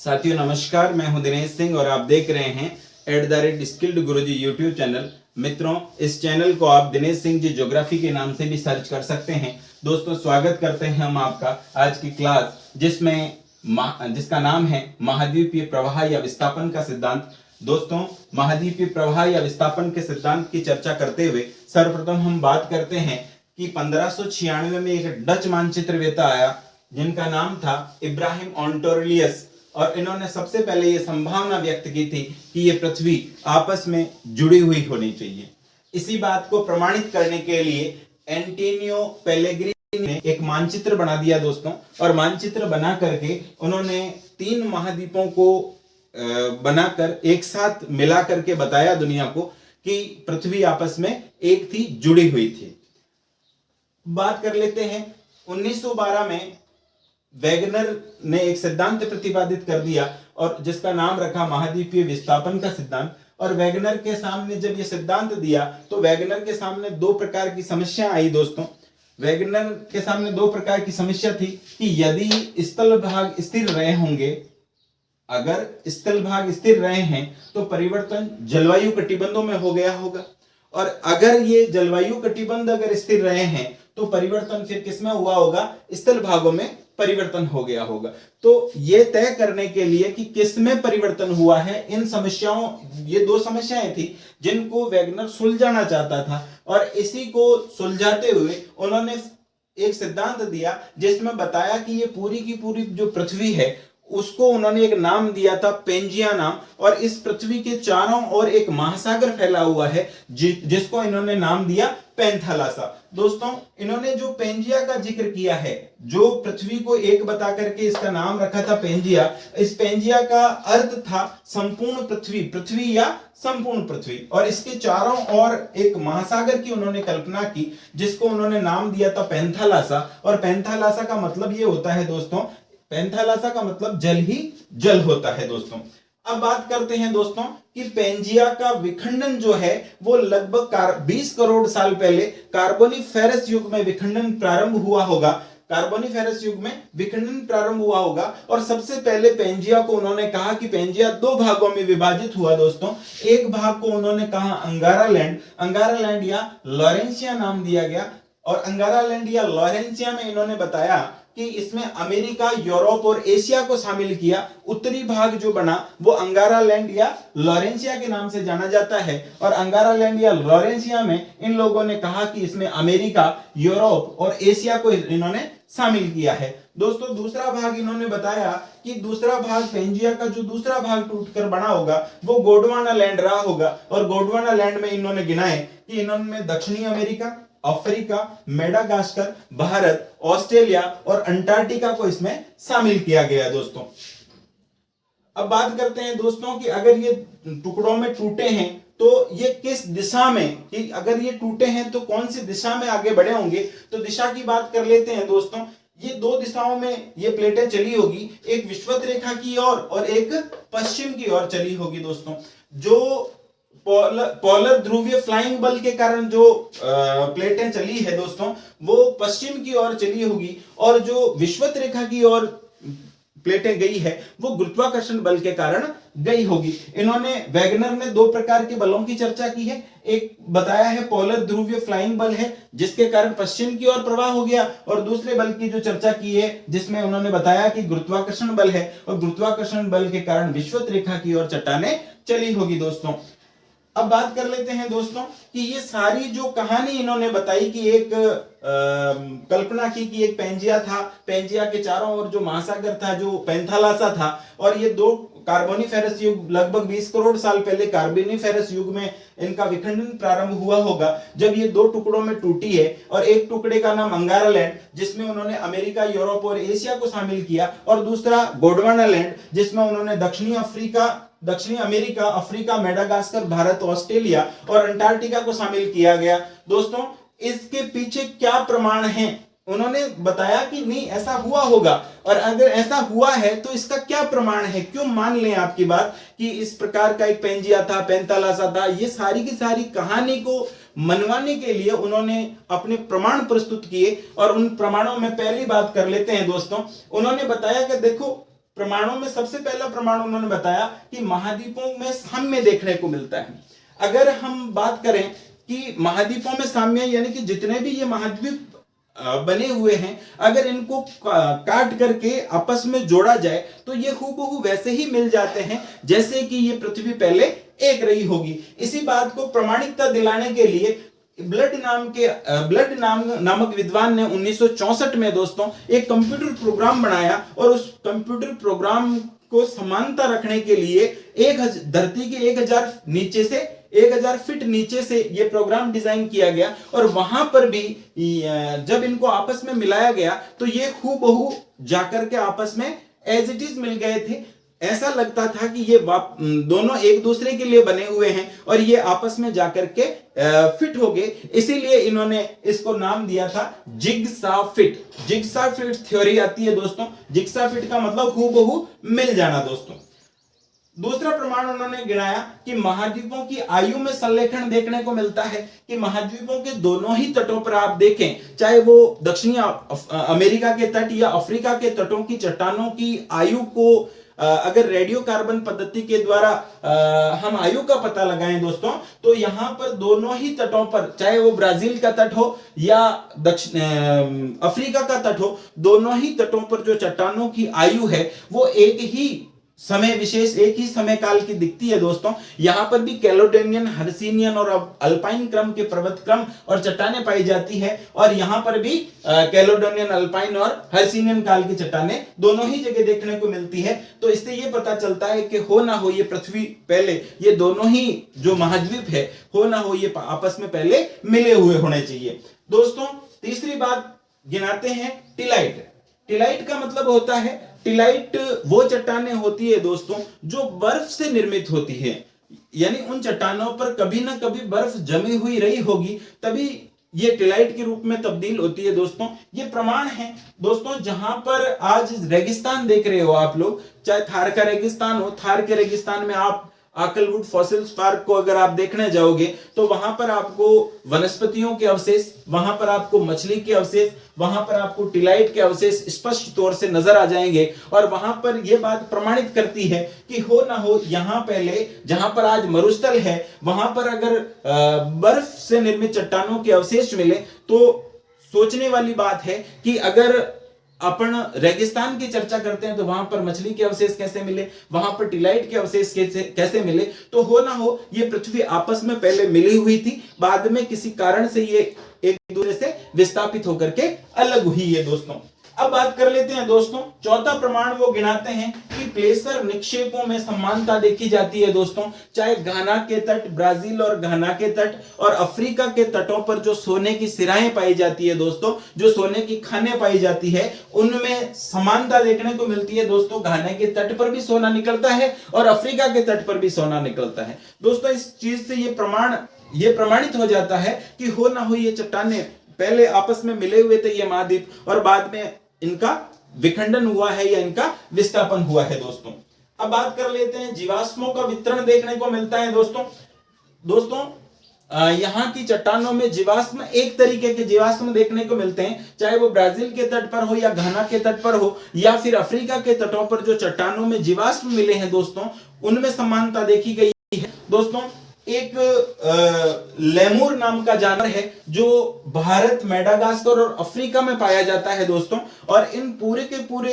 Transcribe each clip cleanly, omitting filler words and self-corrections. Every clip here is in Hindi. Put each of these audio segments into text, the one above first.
साथियों नमस्कार, मैं हूं दिनेश सिंह और आप देख रहे हैं @स्किल्ड गुरुजी यूट्यूब चैनल। मित्रों, इस चैनल को आप दिनेश सिंह जी ज्योग्राफी के नाम से भी सर्च कर सकते हैं। दोस्तों, स्वागत करते हैं हम आपका आज की क्लास जिसका नाम है महाद्वीपीय प्रवाह या विस्थापन का सिद्धांत। दोस्तों, महाद्वीपीय प्रवाह या विस्थापन के सिद्धांत की चर्चा करते हुए सर्वप्रथम हम बात करते हैं कि 1596 में एक डच मानचित्रवेत्ता आया जिनका नाम था इब्राहिम ऑन्टोरलियस, और इन्होंने सबसे पहले ये संभावना व्यक्त की थी कि ये पृथ्वी आपस में जुड़ी हुई होनी चाहिए। इसी बात को प्रमाणित करने के लिए एंटोनियो पेलेग्रिनी ने एक मानचित्र बना दिया दोस्तों, और मानचित्र बना करके उन्होंने 3 महाद्वीपों को बनाकर एक साथ मिला करके बताया दुनिया को कि पृथ्वी आपस में एक थी, जुड़ी हुई थी। बात कर लेते हैं 1912 में वेगनर ने एक सिद्धांत प्रतिपादित कर दिया और जिसका नाम रखा महाद्वीपीय विस्थापन का सिद्धांत। और वेगनर के सामने जब ये सिद्धांत दिया तो वेगनर के सामने 2 प्रकार की समस्या आई दोस्तों। वेगनर के सामने 2 प्रकार की समस्या थी कि यदि स्थल भाग स्थिर रहे होंगे, अगर स्थल भाग स्थिर रहे हैं तो परिवर्तन जलवायु कटिबंधों में हो गया होगा, और अगर ये जलवायु कटिबंध अगर स्थिर रहे हैं तो परिवर्तन फिर किसमें हुआ होगा? स्थल भागों में परिवर्तन हो गया होगा। तो ये तय करने के लिए कि किसमें परिवर्तन हुआ है, इन समस्याओं, ये 2 समस्याएं थी जिनको वेगनर सुलझाना चाहता था, और इसी को सुलझाते हुए उन्होंने एक सिद्धांत दिया जिसमें बताया कि ये पूरी की पूरी जो पृथ्वी है उसको उन्होंने एक नाम दिया था पेंजिया नाम, और इस पृथ्वी के चारों ओर एक महासागर फैला हुआ है जिसको इन्होंने नाम दिया पैंथालासा। दोस्तों, इन्होंने जो पेंजिया का जिक्र किया है, जो पृथ्वी को एक बता करके इसका नाम रखा था पेंजिया, इस पेंजिया का अर्थ था संपूर्ण पृथ्वी, पृथ्वी या संपूर्ण पृथ्वी, और इसके चारों ओर एक महासागर की उन्होंने कल्पना की जिसको उन्होंने नाम दिया था पैंथालासा। और पैंथालासा का मतलब ये होता है दोस्तों, पैंथालासा का मतलब जल ही जल होता है दोस्तों। अब बात करते हैं दोस्तों कि पेंजिया का विखंडन जो है वो लगभग 20 करोड़ साल पहले कार्बोनिफेरस युग में विखंडन प्रारंभ हुआ होगा। कार्बोनिफेरस युग में विखंडन प्रारंभ हुआ होगा, और सबसे पहले पेंजिया को उन्होंने कहा कि पेंजिया 2 भागों में विभाजित हुआ दोस्तों। एक भाग को उन्होंने कहा अंगारालैंड या लॉरेंसिया नाम दिया गया, और अंगारालैंड या लॉरेंसिया में इन्होंने बताया कि इसमें अमेरिका, यूरोप और एशिया को शामिल किया। उत्तरी भाग जो बना वो अंगारालैंड या लॉरेंसिया के नाम से जाना जाता है, और अंगारालैंड या लॉरेंसिया में इन लोगों ने कहा कि इसमें अमेरिका, यूरोप और एशिया को इन्होंने शामिल किया है। दोस्तों, दूसरा भाग इन्होंने बताया कि दूसरा भाग पेंजिया का जो दूसरा भाग टूटकर बना होगा वो गोंडवाना लैंड रहा होगा, और गोंडवाना लैंड में इन्होंने गिनाए कि इन्होंने दक्षिणी America, Africa, Madagascar, Bharat, Australia और अंटार्कटिका को इसमें शामिल किया गया दोस्तों। अब बात करते हैं दोस्तों कि अगर ये टुकड़ों में टूटे हैं तो ये किस दिशा में, कि अगर ये टूटे हैं तो कौन सी दिशा में आगे बढ़े होंगे। तो दिशा की बात कर लेते हैं दोस्तों। ये 2 दिशाओं में ये प्लेटें चली होगी, एक विषुवत रेखा की ओर और एक पश्चिम की ओर चली होगी दोस्तों। जो पोलर ध्रुवीय फ्लाइंग बल के कारण जो प्लेटें चली है दोस्तों वो पश्चिम की ओर चली होगी, और जो विषुवत रेखा की ओर प्लेटें गई है वो गुरुत्वाकर्षण बल के कारण गई होगी। इन्होंने, वेगनर ने 2 प्रकार के बलों की चर्चा की है। एक बताया है पोलर ध्रुवीय फ्लाइंग बल है जिसके कारण पश्चिम की ओर प्रवाह हो गया, और दूसरे बल की जो चर्चा की है जिसमें उन्होंने बताया कि गुरुत्वाकर्षण बल है, और गुरुत्वाकर्षण बल के कारण विषुवत रेखा की ओर चट्टानें चली होगी दोस्तों। अब बात कर लेते हैं दोस्तों कि ये सारी जो कहानी इन्होंने बताई कि एक कल्पना की कि एक पेंजिया था, पेंजिया के चारों ओर जो महासागर था जो पैंथालासा था, और ये 2 कार्बोनिफेरस युग, लगभग 20 करोड़ साल पहले कार्बोनिफेरस युग में इनका विखंडन प्रारंभ हुआ होगा जब ये 2 टुकड़ों में टूटी है, और एक टुकड़े का नाम अंगारालैंड जिसमें उन्होंने अमेरिका, यूरोप और एशिया को शामिल किया, और दूसरा गोंडवाना लैंड जिसमें उन्होंने दक्षिणी America, Africa, Madagascar, Bharat, Australia और अंटार्कटिका को शामिल किया गया। दोस्तों, इसके पीछे क्या प्रमाण हैं? उन्होंने बताया कि नहीं, ऐसा हुआ होगा, और अगर ऐसा हुआ है तो इसका क्या प्रमाण है, क्यों मान लें आपकी बात कि इस प्रकार का एक पेंजिया था, पैंथालासा था। ये सारी की सारी कहानी को मनवाने के लिए उन्होंने अपने प्रमाण प्रस्तुत किए, और उन प्रमाणों में पहली बात कर लेते हैं दोस्तों। उन्होंने बताया कि देखो, प्रमाणों में सबसे पहला प्रमाण उन्होंने बताया कि महाद्वीपों में साम्य देखने को मिलता है। अगर हम बात करें कि महाद्वीपों में साम्य यानी कि जितने भी ये महाद्वीप बने हुए हैं, अगर इनको काट करके आपस में जोड़ा जाए तो ये हूबहू वैसे ही मिल जाते हैं जैसे कि ये पृथ्वी पहले एक रही होगी। इसी बात को प्रमाणिकता दिलाने के लिए ब्लड नामक विद्वान ने 1964 में दोस्तों एक कंप्यूटर प्रोग्राम बनाया और उस कंप्यूटर प्रोग्राम को समानता रखने के लिए धरती के 1000 फीट नीचे से ये प्रोग्राम डिजाइन किया गया और वहां पर भी जब इनको आपस में मिलाया गया तो ये हूबहू जाकर के आपस में एज इट इज मिल गए थे। ऐसा लगता था कि ये दोनों एक दूसरे के लिए बने हुए हैं और ये आपस में जाकर के फिट हो गए। इसीलिए इन्होंने इसको नाम दिया था jigsaw fit. Jigsaw fit theory आती है दोस्तों। जिगसा फिट का मतलब हूबहू मिल जाना दोस्तों। दूसरा प्रमाण उन्होंने गिनाया कि महाद्वीपों की आयु में संलेखन देखने को मिलता है कि महाद्वीपों के दोनों ही तटों पर आप देखें, चाहे वो दक्षिणी अमेरिका के तट या अफ्रीका के तटों की चट्टानों की आयु को अगर रेडियो कार्बन पद्धति के द्वारा हम आयु का पता लगाएं दोस्तों, तो यहां पर दोनों ही तटों पर, चाहे वो ब्राजील का तट हो या अफ्रीका का तट हो, दोनों ही तटों पर जो चट्टानों की आयु है वो एक ही समय विशेष, एक ही समय काल की दिखती है दोस्तों। यहां पर भी कैलोडोनियन, हर्सिनियन और अल्पाइन क्रम के पर्वत क्रम और चट्टानें पाई जाती है और यहां पर भी कैलोडोनियन, अल्पाइन और हर्सिनियन काल की चट्टानें दोनों ही जगह देखने को मिलती है। तो इससे यह पता चलता है कि हो ना हो ये पृथ्वी पहले, ये दोनों ही जो महाद्वीप है, हो ना हो ये आपस में पहले मिले हुए होने चाहिए दोस्तों। तीसरी बात गिनाते हैं टिलाइट। टिलाइट का मतलब होता है, टिलाइट वो चट्टानें होती है दोस्तों जो बर्फ से निर्मित होती है, यानी उन चट्टानों पर कभी ना कभी बर्फ जमी हुई रही होगी, तभी ये टिलाइट के रूप में तब्दील होती है दोस्तों। ये प्रमाण है दोस्तों। जहां पर आज रेगिस्तान देख रहे हो आप लोग, चाहे थार का रेगिस्तान हो, थार के रेगिस्तान में आप आकलवुड फॉसिल्स पार्क को अगर आप देखने जाओगे तो वहां पर आपको वनस्पतियों के अवशेष, वहां पर आपको मछली के अवशेष, वहां पर आपको टिलाइट के अवशेष स्पष्ट तौर से नजर आ जाएंगे और वहां पर यह बात प्रमाणित करती है कि हो ना हो यहां पहले, जहां पर आज मरुस्थल है, वहां पर अगर बर्फ से निर्मित चट्टानों के अवशेष मिले तो सोचने वाली बात है कि अगर अपन रेगिस्तान की चर्चा करते हैं तो वहां पर मछली के अवशेष कैसे मिले, वहां पर टिलाइट के अवशेष कैसे मिले, तो हो ना हो ये पृथ्वी आपस में पहले मिली हुई थी, बाद में किसी कारण से ये एक दूसरे से विस्थापित होकर के अलग हुई है दोस्तों। अब बात कर लेते हैं दोस्तों, चौथा प्रमाण वो गिनाते हैं कि प्लेसर निक्षेपों में समानता देखी जाती है दोस्तों। चाहे घाना के तट, ब्राजील और घाना के तट और अफ्रीका के तटों पर जो सोने की सिराएं पाई जाती है दोस्तों, जो सोने की खानें पाई जाती है, उनमें समानता देखने को मिलती है दोस्तों। घाने के तट पर भी सोना निकलता है और अफ्रीका के तट पर भी सोना निकलता है दोस्तों। इस चीज से ये प्रमाणित हो जाता है कि हो ना हो ये चट्टानें पहले आपस में मिले हुए थे ये महाद्वीप और बाद में इनका विखंडन हुआ है या इनका विस्थापन हुआ है दोस्तों। अब बात कर लेते हैं जीवाश्मों का वितरण देखने को मिलता है दोस्तों। यहाँ की चट्टानों में जीवाश्म, एक तरीके के जीवाश्म देखने को मिलते हैं, चाहे वो ब्राजील के तट पर हो या घाना के तट पर हो या फिर अफ्रीका के तटों पर जो चट्टानों में जीवाश्म मिले हैं दोस्तों, उनमें समानता देखी गई है दोस्तों। एक लेमुर नाम का जानवर है जो भारत, मेडागास्कर और अफ्रीका में पाया जाता है दोस्तों, और इन पूरे के पूरे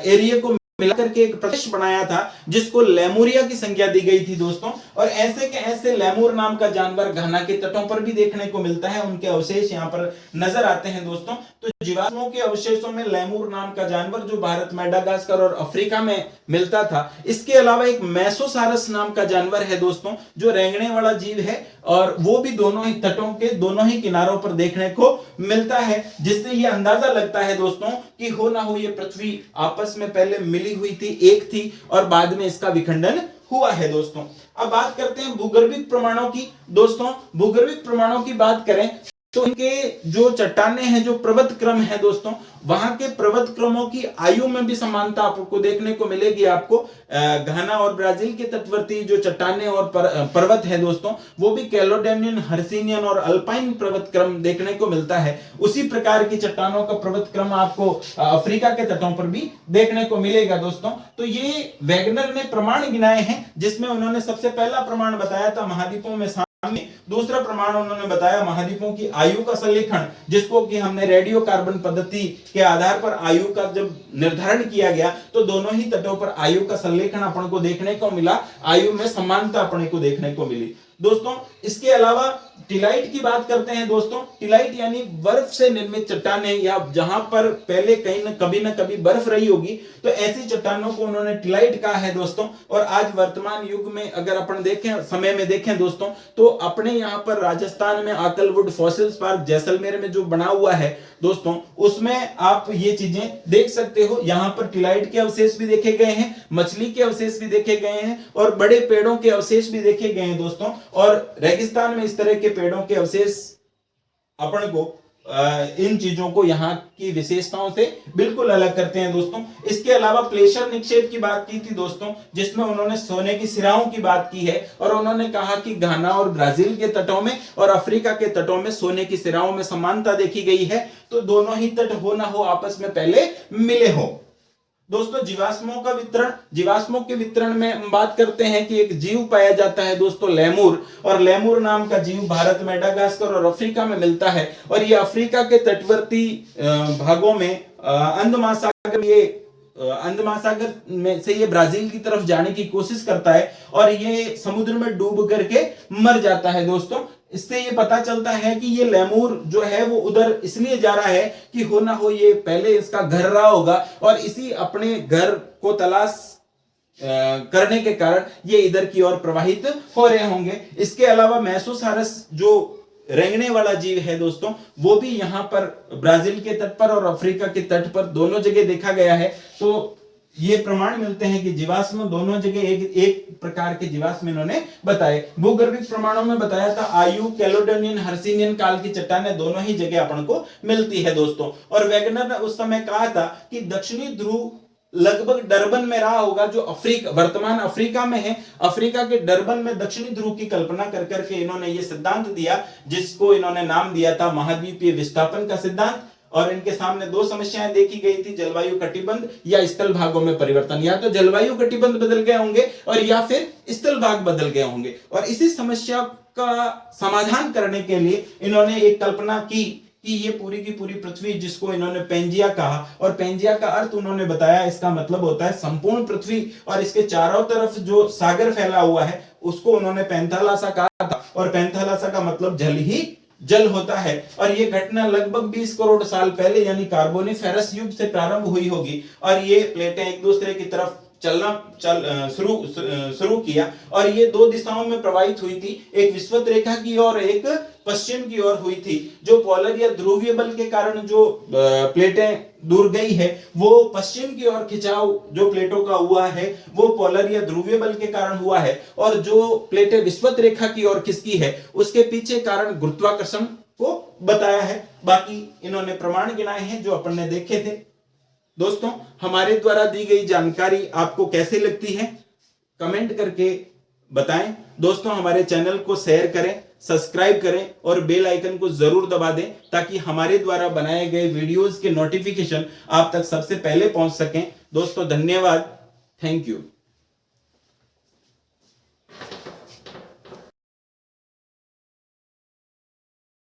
एरिया को मिलाकर के एक प्रदेश बनाया था जिसको लेमुरिया की संज्ञा दी गई थी दोस्तों। और ऐसे के ऐसे लेमुर नाम का जानवर घाना के तटों पर भी देखने को मिलता है, उनके अवशेष यहाँ पर नजर आते हैं दोस्तों। तो जीवाश्मों के अवशेषों में लेमुर नाम का जानवर जो भारत, मेडागास्कर और अफ्रीका में मिलता था। इसके अलावा एक मेसोसारस नाम का जानवर है दोस्तों जो रेंगने वाला जीव है और वो भी दोनों ही तटों के दोनों ही किनारों पर देखने को मिलता है, जिससे ये अंदाजा लगता है दोस्तों कि हो ना हो ये पृथ्वी आपस में पहले मिली हुई थी, एक थी और बाद में इसका विखंडन हुआ है दोस्तों। अब बात करते हैं भूगर्भिक प्रमाणों की दोस्तों। भूगर्भिक प्रमाणों की बात करें तो इनके जो चट्टाने हैं, जो पर्वत क्रम है दोस्तों, वहां के पर्वत क्रमों की आयु में भी समानता आपको देखने को मिलेगी। आपको घाना और ब्राजील के तटवर्ती जो चट्टाने और पर्वत है दोस्तों, वो भी कैलोडेनियन, हर्सिनियन और अल्पाइन पर्वत क्रम देखने को मिलता है। उसी प्रकार की चट्टानों का पर्वत क्रम आपको अफ्रीका के तटों पर भी देखने को मिलेगा दोस्तों। तो ये वैगनर ने प्रमाण गिनाए हैं, जिसमें उन्होंने सबसे पहला प्रमाण बताया था महाद्वीपों में। दूसरा प्रमाण उन्होंने बताया महाद्वीपों की आयु का संलेखन, जिसको कि हमने रेडियो कार्बन पद्धति के आधार पर आयु का जब निर्धारण किया गया तो दोनों ही तटों पर आयु का संलेखन अपन को देखने को मिला, आयु में समानता अपन को देखने को मिली दोस्तों। इसके अलावा टिलाइट की बात करते हैं दोस्तों। टिलाइट यानी बर्फ से निर्मित चट्टानें, या जहां पर पहले कहीं न कभी बर्फ रही होगी, तो ऐसी चट्टानों को उन्होंने टिलाइट कहा है दोस्तों। और आज वर्तमान युग में अगर अपन देखें, समय में देखें दोस्तों, तो अपने यहाँ पर राजस्थान में आकलवुड फॉसिल्स पार्क जैसलमेर में जो बना हुआ है दोस्तों, उसमें आप ये चीजें देख सकते हो। यहाँ पर टिलाइट के अवशेष भी देखे गए हैं, मछली के अवशेष भी देखे गए हैं और बड़े पेड़ों के अवशेष भी देखे गए हैं दोस्तों। और रेगिस्तान में इस तरह के पेड़ों के अवशेष अपन को इन चीजों को यहाँ की विशेषताओं से बिल्कुल अलग करते हैं दोस्तों। इसके अलावा प्लेशर निक्षेप की बात की थी दोस्तों, जिसमें उन्होंने सोने की सिराओं की बात की है और उन्होंने कहा कि घाना और ब्राजील के तटों में और अफ्रीका के तटों में सोने की सिराओं में समानता देखी गई है। तो दोनों ही तट हो ना हो आपस में पहले मिले हो दोस्तों। जीवाश्मों का वितरण, जीवाश्मों के वितरण में हम बात करते हैं कि एक जीव पाया जाता है दोस्तों, लेमुर। और लेमुर नाम का जीव भारत, मेडागास्कर और अफ्रीका में मिलता है। और ये अफ्रीका के तटवर्ती भागों में अंध महासागर में से ये ब्राजील की तरफ जाने की कोशिश करता है और ये समुद्र में डूब करके मर जाता है दोस्तों। इससे ये पता चलता है कि ये लेमुर जो है वो उधर इसलिए जा रहा है कि हो ना हो ये पहले इसका घर रहा होगा और इसी अपने घर को तलाश करने के कारण ये इधर की ओर प्रवाहित हो रहे होंगे। इसके अलावा मेसोसारस जो रेंगने वाला जीव है दोस्तों, वो भी यहाँ पर ब्राजील के तट पर और अफ्रीका के तट पर दोनों जगह देखा गया है। तो ये प्रमाण मिलते हैं कि जीवाश्म दोनों जगह एक प्रकार के जीवाश्म इन्होंने बताए। भूगर्भिक प्रमाणों में बताया था आयु, कैलोडेनियन, हर्सिनियन काल की चट्टानें दोनों ही जगह अपन को मिलती है दोस्तों। और वैगनर ने उस समय कहा था कि दक्षिणी ध्रुव लगभग डरबन में रहा होगा, जो अफ्रीका, वर्तमान अफ्रीका में है। अफ्रीका के डरबन में दक्षिणी ध्रुव की कल्पना कर करके इन्होंने ये सिद्धांत दिया, जिसको इन्होंने नाम दिया था महाद्वीपीय विस्थापन का सिद्धांत। और इनके सामने दो समस्याएं देखी गई थी, जलवायु कटिबंध या स्थल भागों में परिवर्तन। या तो जलवायु कटिबंध बदल गए होंगे और या फिर स्थल भाग बदल गए होंगे। और इसी समस्या का समाधान करने के लिए इन्होंने एक कल्पना की कि ये पूरी की पूरी पृथ्वी, जिसको इन्होंने पेंजिया कहा, और पेंजिया का अर्थ उन्होंने बताया, इसका मतलब होता है संपूर्ण पृथ्वी, और इसके चारों तरफ जो सागर फैला हुआ है उसको उन्होंने पैंथालासा कहा था। और पैंथालासा का मतलब जल ही जल होता है। और ये घटना लगभग 20 करोड़ साल पहले यानी कार्बोनिफेरस युग से प्रारंभ हुई होगी। और ये प्लेटें एक दूसरे की तरफ चलना शुरू किया और ये दो दिशाओं में प्रवाहित हुई थी, एक विषुवत रेखा की ओर, एक पश्चिम की ओर हुई थी। जो पोलर या ध्रुवीय बल के कारण जो प्लेटें दूर गई है, वो पश्चिम की ओर खिंचाव जो प्लेटों का हुआ है वो पोलर या ध्रुवीय बल के कारण हुआ है। और जो प्लेटें विषुवत रेखा की ओर खिसकी है उसके पीछे कारण गुरुत्वाकर्षण को बताया है। बाकी इन्होंने प्रमाण गिनाए हैं जो अपन ने देखे थे। दोस्तों, हमारे द्वारा दी गई जानकारी आपको कैसी लगती है कमेंट करके बताएं। दोस्तों, हमारे चैनल को शेयर करें, सब्सक्राइब करें और बेल आइकन को जरूर दबा दें ताकि हमारे द्वारा बनाए गए वीडियोस के नोटिफिकेशन आप तक सबसे पहले पहुंच सकें। दोस्तों, धन्यवाद। Thank you.